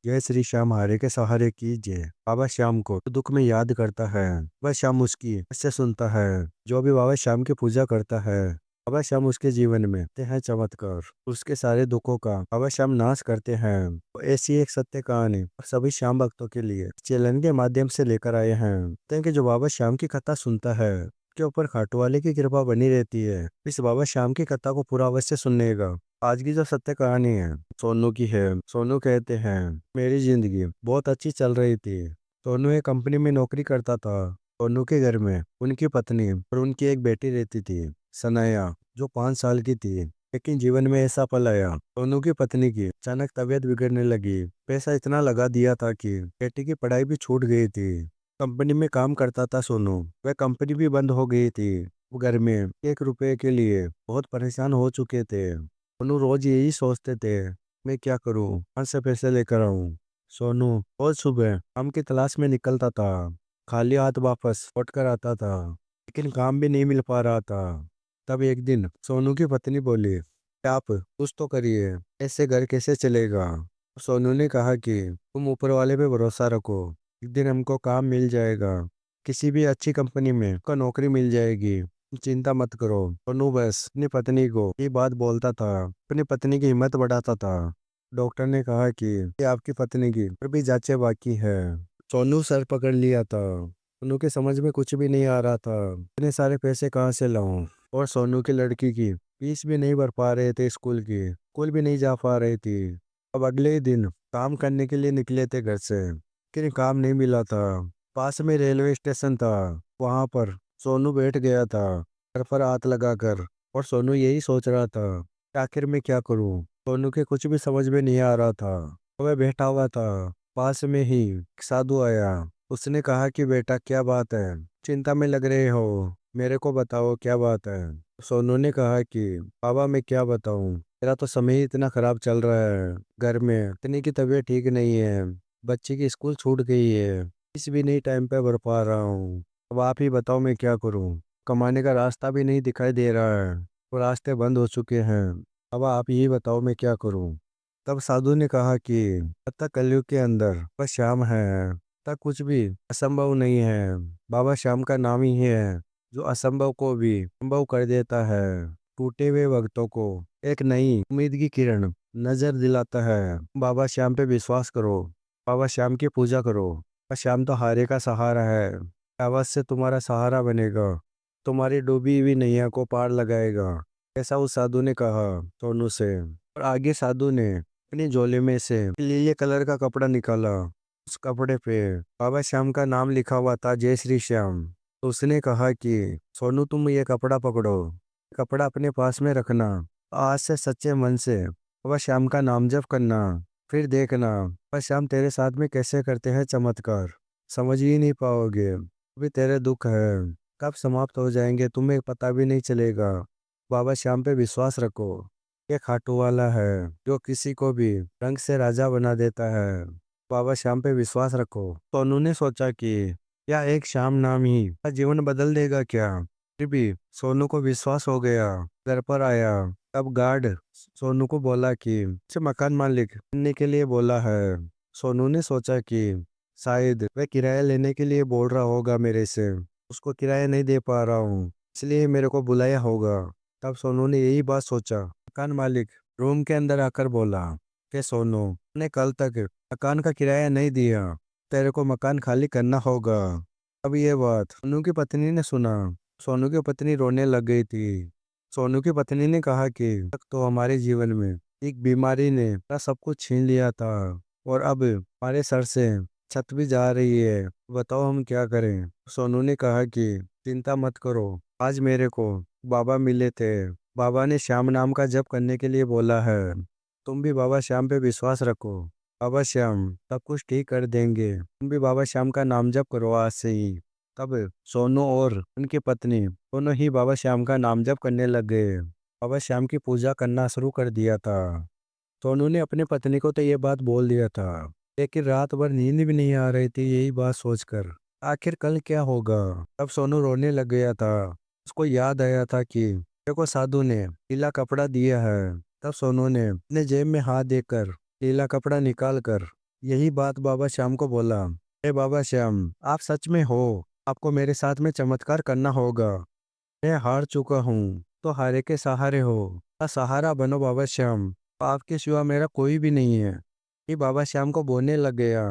जय श्री श्याम हारे के सहारे की जय। बाबा श्याम को दुख में याद करता है। वह श्याम उसकी से सुनता है। जो भी बाबा श्याम की पूजा करता है, बाबा श्याम उसके जीवन में ते हैं चमत्कार। उसके सारे दुखों का बाबा श्याम नाश करते हैं। तो ऐसी एक सत्य कहानी सभी श्याम भक्तों के लिए चैनल के माध्यम से लेकर आए हैं। कि जो बाबा श्याम की कथा सुनता है, के ऊपर खाटू वाले की कृपा बनी रहती है। इस बाबा श्याम की कथा को पूरा अवश्य सुननेगा। आज की जो सत्य कहानी है सोनू की है। सोनू कहते हैं, मेरी जिंदगी बहुत अच्छी चल रही थी। सोनू एक कंपनी में नौकरी करता था। सोनू के घर में उनकी पत्नी और उनकी एक बेटी रहती थी, सनाया, जो 5 साल की थी। लेकिन जीवन में ऐसा पल आया, सोनू की पत्नी की अचानक तबीयत बिगड़ने लगी। पैसा इतना लगा दिया था कि बेटी की पढ़ाई भी छूट गई थी। कंपनी में काम करता था सोनू, वह कंपनी भी बंद हो गई थी। वो घर में 1 रुपए के लिए बहुत परेशान हो चुके थे। सोनू रोज यही सोचते थे, मैं क्या करूं, कहाँ से पैसे लेकर आऊं। सोनू रोज सुबह काम की तलाश में निकलता था, खाली हाथ वापस लौट कर आता था। लेकिन काम भी नहीं मिल पा रहा था। तब एक दिन सोनू की पत्नी बोली, आप कुछ तो करिए, ऐसे घर कैसे चलेगा। सोनू ने कहा कि तुम ऊपर वाले पे भरोसा रखो, एक दिन हमको काम मिल जाएगा। किसी भी अच्छी कंपनी में को नौकरी मिल जाएगी, चिंता मत करो। सोनू बस अपनी पत्नी को ये बात बोलता था, अपनी पत्नी की हिम्मत बढ़ाता था। डॉक्टर ने कहा कि ये आपकी पत्नी की फिर भी जांचें बाकी है। सोनू सर पकड़ लिया था। सोनू के समझ में कुछ भी नहीं आ रहा था, इतने सारे पैसे कहाँ से लाऊं। और सोनू की लड़की की फीस भी नहीं भर पा रहे थे, स्कूल भी नहीं जा पा रही थी। अब अगले ही दिन काम करने के लिए निकले थे घर से, लेकिन काम नहीं मिला था। पास में रेलवे स्टेशन था, वहां पर सोनू बैठ गया था सर पर हाथ लगाकर। और सोनू यही सोच रहा था कि आखिर मैं क्या करूं। सोनू के कुछ भी समझ में नहीं आ रहा था। वह बैठा हुआ था, पास में ही एक साधु आया। उसने कहा कि बेटा क्या बात है, चिंता में लग रहे हो, मेरे को बताओ क्या बात है। सोनू ने कहा कि बाबा मैं क्या बताऊं, मेरा तो समय ही इतना खराब चल रहा है। घर में इतनी की तबीयत ठीक नहीं है, बच्चे की स्कूल छूट गई है, फीस भी नहीं टाइम पे भर पा रहा हूँ। अब आप ही बताओ मैं क्या करूं। कमाने का रास्ता भी नहीं दिखाई दे रहा है, वो रास्ते बंद हो चुके हैं। अब आप ही बताओ मैं क्या करूं। तब साधु ने कहा कि जब तक कलयुग के अंदर बस श्याम है, तब कुछ भी असंभव नहीं है। बाबा श्याम का नाम ही है जो असंभव को भी संभव कर देता है। टूटे हुए वक्तों को एक नई उम्मीद की किरण नजर दिलाता है। बाबा श्याम पे विश्वास करो, बाबा श्याम की पूजा करो। बाबा श्याम तो हारे का सहारा है, आवाज से तुम्हारा सहारा बनेगा, तुम्हारी डूबी हुई नैया को पार लगाएगा। ऐसा उस साधु ने कहा सोनू से। और आगे साधु ने अपनी झोले में से नीले कलर का कपड़ा निकाला। उस कपड़े पे बाबा श्याम का नाम लिखा हुआ था, जय श्री श्याम। तो उसने कहा कि सोनू तुम ये कपड़ा पकड़ो, कपड़ा अपने पास में रखना, आज से सच्चे मन से बाबा श्याम का नाम जप करना, फिर देखना बाबा श्याम तेरे साथ में कैसे करते हैं चमत्कार। समझ ही नहीं पाओगे, अभी तेरे दुख है कब समाप्त हो जाएंगे तुम्हें पता भी नहीं चलेगा। बाबा श्याम पे विश्वास रखो, ये खाटू वाला है जो किसी को भी रंग से राजा बना देता है। बाबा श्याम पे विश्वास रखो। तो उन्होंने सोचा कि या एक श्याम नाम ही जीवन बदल देगा क्या। फिर भी सोनू को विश्वास हो गया। घर पर आया, तब गार्ड सोनू को बोला कि उसे मकान मालिक बनने के लिए बोला है। सोनू ने सोचा कि शायद वह किराया लेने के लिए बोल रहा होगा मेरे से, उसको किराया नहीं दे पा रहा हूँ, इसलिए मेरे को बुलाया होगा। तब सोनू ने यही बात सोचा। मकान मालिक रूम के अंदर आकर बोला कि सोनू ने कल तक मकान का किराया नहीं दिया, तेरे को मकान खाली करना होगा। अब ये बात सोनू की पत्नी ने सुना। सोनू की पत्नी रोने लग गई थी। सोनू की पत्नी ने कहा कि तक तो हमारे जीवन में एक बीमारी ने पूरा सब कुछ छीन लिया था, और अब हमारे सर से छत भी जा रही है, बताओ हम क्या करें। सोनू ने कहा कि चिंता मत करो, आज मेरे को बाबा मिले थे, बाबा ने श्याम नाम का जप करने के लिए बोला है, तुम भी बाबा श्याम पे विश्वास रखो, बाबा श्याम सब कुछ ठीक कर देंगे। तुम भी बाबा श्याम का नाम जप करो आज से ही। तब सोनू और उनकी पत्नी दोनों ही बाबा श्याम का नाम जप करने लग गए, बाबा श्याम की पूजा करना शुरू कर दिया था। सोनू ने अपनी पत्नी को तो ये बात बोल दिया था, लेकिन रात भर नींद भी नहीं आ रही थी यही बात सोचकर, आखिर कल क्या होगा। तब सोनू रोने लग गया था। उसको याद आया था कि देखो साधु ने नीला कपड़ा दिया है। तब सोनू ने अपने जेब में हाथ देकर नीला कपड़ा निकाल कर यही बात बाबा श्याम को बोला, हे बाबा श्याम, आप सच में हो, आपको मेरे साथ में चमत्कार करना होगा। मैं हार चुका हूँ, तो हारे के सहारे हो, सहारा बनो बाबा श्याम, आपके सिवा मेरा कोई भी नहीं है। ये बाबा श्याम को बोलने लग गया,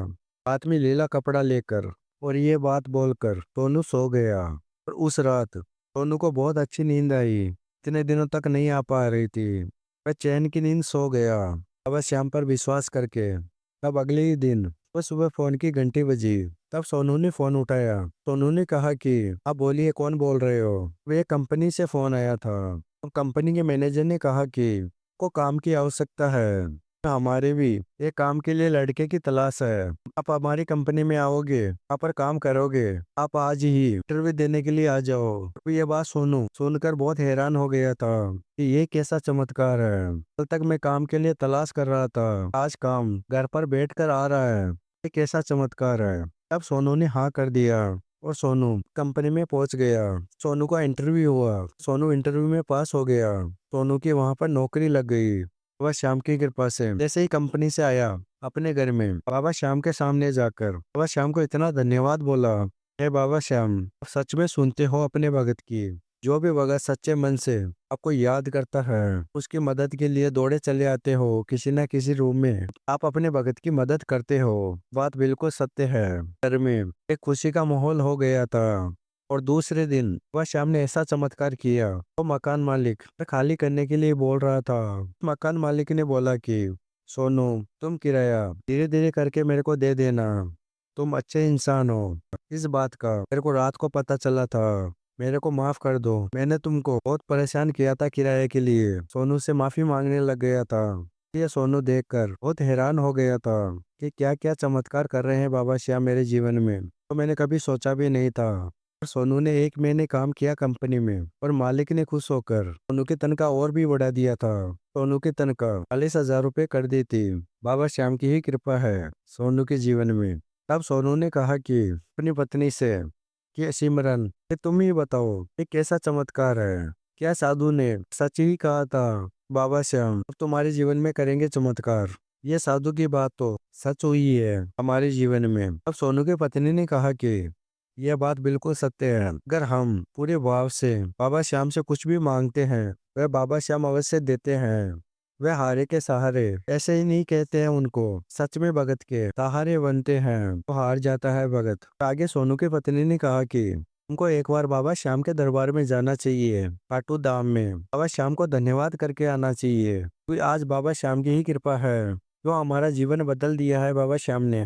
हाथ में लीला कपड़ा लेकर, और ये बात बोलकर सोनू सो गया। और उस रात सोनू को बहुत अच्छी नींद आई, इतने दिनों तक नहीं आ पा रही थी। वह चैन की नींद सो गया बाबा श्याम पर विश्वास करके। तब अगले ही दिन वह सुबह फोन की घंटी बजी। तब सोनू ने फोन उठाया। सोनू ने कहा कि आप बोलिए, कौन बोल रहे हो। वे कंपनी से फोन आया था। तो कंपनी के मैनेजर ने कहा कि को काम की आवश्यकता है, हमारे भी एक काम के लिए लड़के की तलाश है। आप हमारी कंपनी में आओगे, यहाँ पर काम करोगे, आप आज ही इंटरव्यू देने के लिए आ जाओ। तो ये बात सुनकर बहुत हैरान हो गया था कि ये कैसा चमत्कार है। कल तक मैं काम के लिए तलाश कर रहा था, आज काम घर पर बैठ कर आ रहा है, ये कैसा चमत्कार है। तब सोनू ने हाँ कर दिया और सोनू कंपनी में पहुंच गया। सोनू का इंटरव्यू हुआ, सोनू इंटरव्यू में पास हो गया। सोनू की वहां पर नौकरी लग गई बाबा श्याम की कृपा से। जैसे ही कंपनी से आया अपने घर में, बाबा श्याम के सामने जाकर बाबा श्याम को इतना धन्यवाद बोला, हे बाबा श्याम, आप सच में सुनते हो अपने भगत की। जो भी भगत सच्चे मन से आपको याद करता है, उसकी मदद के लिए दौड़े चले आते हो, किसी न किसी रूप में आप अपने भगत की मदद करते हो। बात बिल्कुल सत्य है। घर में एक खुशी का माहौल हो गया था। और दूसरे दिन वह श्याम ने ऐसा चमत्कार किया, वो मकान मालिक खाली करने के लिए बोल रहा था। मकान मालिक ने बोला कि सोनू, तुम किराया धीरे धीरे करके मेरे को दे देना, तुम अच्छे इंसान हो। इस बात का मेरे को रात को पता चला था, मेरे को माफ कर दो, मैंने तुमको बहुत परेशान किया था किराए के लिए। सोनू से माफी मांगने लग गया था। ये सोनू देखकर बहुत हैरान हो गया था कि क्या क्या चमत्कार कर रहे हैं बाबा श्याम मेरे जीवन में, तो मैंने कभी सोचा भी नहीं था। सोनू ने 1 महीने काम किया कंपनी में, और मालिक ने खुश होकर सोनू की तनख्वाह और भी बढ़ा दिया था। सोनू की तनख्वाह 40,000 रुपये कर दी थी। बाबा श्याम की ही कृपा है सोनू के जीवन में। तब सोनू ने कहा कि अपनी पत्नी से कि सिमरन, ये तुम ही बताओ, ये कैसा चमत्कार है। क्या साधु ने सच ही कहा था, बाबा श्याम अब तुम्हारे जीवन में करेंगे चमत्कार। ये साधु की बात तो सच हुई है हमारे जीवन में। अब सोनू की पत्नी ने कहा कि यह बात बिल्कुल सत्य है। अगर हम पूरे भाव से बाबा श्याम से कुछ भी मांगते हैं, वह बाबा श्याम अवश्य देते हैं। वह हारे के सहारे ऐसे ही नहीं कहते हैं उनको, सच में भगत के सहारे बनते हैं तो हार जाता है भगत। आगे सोनू की पत्नी ने कहा कि उनको एक बार बाबा श्याम के दरबार में जाना चाहिए, खाटू धाम में बाबा श्याम को धन्यवाद करके आना चाहिए, क्योंकि आज बाबा श्याम की ही कृपा है जो हमारा जीवन बदल दिया है बाबा श्याम ने।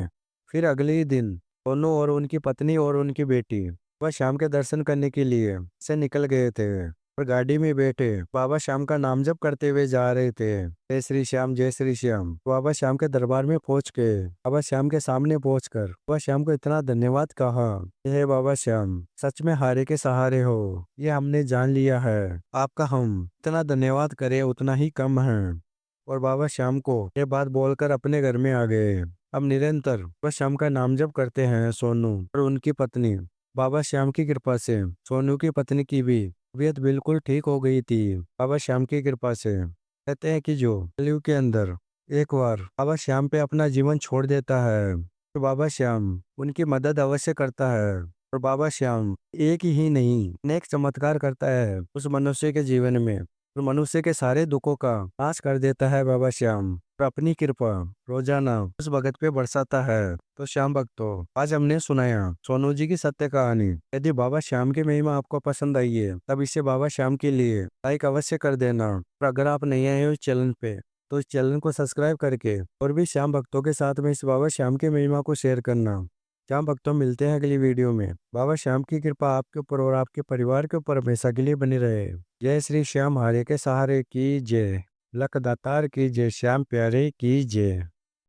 फिर अगले ही दिन सोनू और उनकी पत्नी और उनकी बेटी वह शाम के दर्शन करने के लिए से निकल गए थे, और गाड़ी में बैठे बाबा श्याम का नाम जप करते हुए जा रहे थे, जय श्री श्याम जय श्री श्याम। बाबा श्याम के दरबार में पहुंच के बाबा श्याम के सामने पहुंचकर बाबा श्याम को इतना धन्यवाद कहा, हे बाबा श्याम, सच में हारे के सहारे हो, ये हमने जान लिया है। आपका हम इतना धन्यवाद करें उतना ही कम है। और बाबा श्याम को ये बात बोलकर अपने घर में आ गए। अब निरंतर बाबा श्याम का नाम जप करते हैं सोनू और उनकी पत्नी। बाबा श्याम की कृपा से सोनू की पत्नी की भी तबीयत बिल्कुल ठीक हो गई थी बाबा श्याम की कृपा से। कहते हैं कि जो कलयुग के अंदर एक बार बाबा श्याम पे अपना जीवन छोड़ देता है, तो बाबा श्याम उनकी मदद अवश्य करता है। और बाबा श्याम एक ही नहीं अनेक चमत्कार करता है उस मनुष्य के जीवन में, और मनुष्य के सारे दुखों का नाश कर देता है बाबा श्याम। और अपनी कृपा रोजाना उस भगत पे बरसाता है। तो श्याम भक्तों, आज हमने सुनाया सोनू जी की सत्य कहानी। यदि बाबा श्याम की महिमा आपको पसंद आई है, तब इसे बाबा श्याम के लिए लाइक अवश्य कर देना। और अगर आप नहीं आए हो इस चैनल पे, तो इस चैनल को सब्सक्राइब करके और भी श्याम भक्तों के साथ में इस बाबा श्याम की महिमा को शेयर करना। श्याम भक्तों, मिलते हैं अगली वीडियो में। बाबा श्याम की कृपा आपके ऊपर और आपके परिवार के ऊपर हमेशा के लिए बनी रहे। जय श्री श्याम, हारे के सहारे की जय। लख दातार की जय, श्याम प्यारे की जय।